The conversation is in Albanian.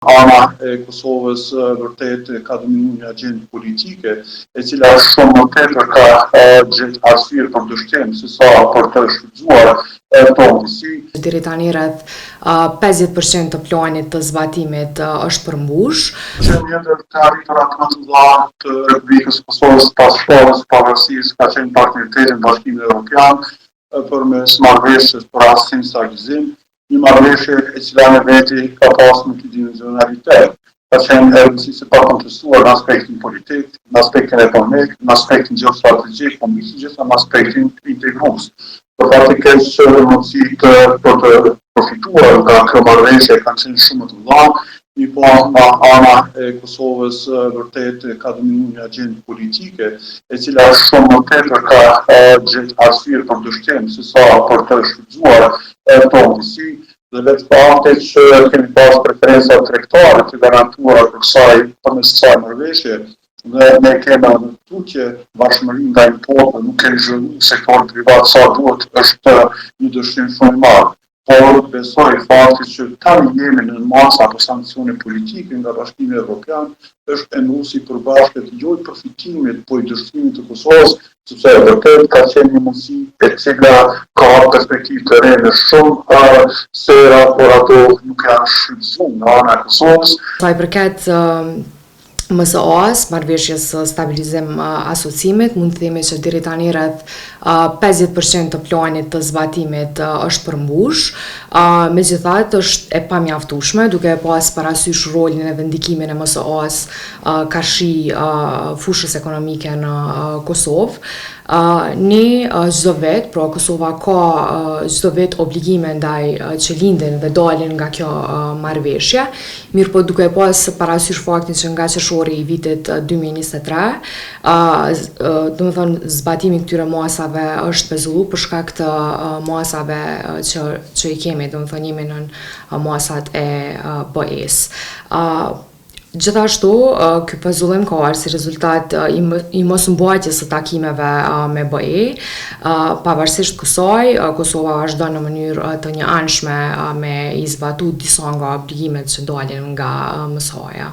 ana e Kosovës vërtet ka dominuar një agjendë politike, e cila shumë më tepër ka gjetë arsye për ndështim se sa për të shfrytzuar tonë. Deri tani rreth 50% të planit të zbatimit është përmbush. Që një ndër të arriturat më të mëdha të Republikës Kosovës pas shpalljes së pavarësisë ka qenë partneriteti me Bashkimin Evropian përmes marrëveshjes për rastin stabilizim, një marrëveshje e cila në veti ka pasur multidimenzionalitet, ka qenë e rëndësishme pa kontestuar në aspektin politik, në aspektin ekonomik, në aspektin gjeostrategjik, po gjithashtu në aspektin integrues. Për faktikisht që mundësitë për të përfituar nga kjo marrëveshje kanë qenë shumë të mëdha, po nga ana e Kosovës vërtet ka dominuar një agjendë politike, e cila shumë më tepër ka gjetë arsye për ndështim se sa për të shfrytzuar tonë. Dhe vetë fakti që kemi pas preferenca tregtare të garantuara për përmes kësaj marrëveshje, dhe ne kemi në tutje bashkëmërinë ndaj importit, nuk kemi zhvilluar sektorin privat sa duhet, është një dështim shumë i madh. Por besoj fakti që tani jemi në masa apo sankcione politike nga Bashkimi Evropian është endusi përbashkët jo i përfitimit, po i dështimit të Kosovës, sepse vërtet ka qenë një mundësi e cila ka perspektivë të re në shumë sfera, por ato nuk janë shfrytzuar nga ana e Kosovës. Sa i përket MSO-s, marrëveshjes së stabilizim asocimit, mund të themi që deri tani rreth 50% të planit të zbatimit është përmbush. Megjithatë është e pamjaftueshme, duke pas parasysh rolin e vendikimin e MSO-s ka shi fushës ekonomike në Kosovë. Ne çdo vit, pra Kosova ka çdo vit obligime ndaj që lindin dhe dalin nga kjo marrëveshje, mirëpo duke pas parasysh faktin që nga qershori i vitit 2023, domethënë zbatimi këtyre masave është pezullu për shkak të masave që i kemi, domethënë jemi në masat e BE-s. Gjithashtu, ky pezullim ka ardhur si rezultat i mosmbajtjes së takimeve me BE. Pavarësisht kësaj, Kosova vazhdon në mënyrë të njëanshme me i zbatuar disa nga obligimet që dalin nga MSO-ja.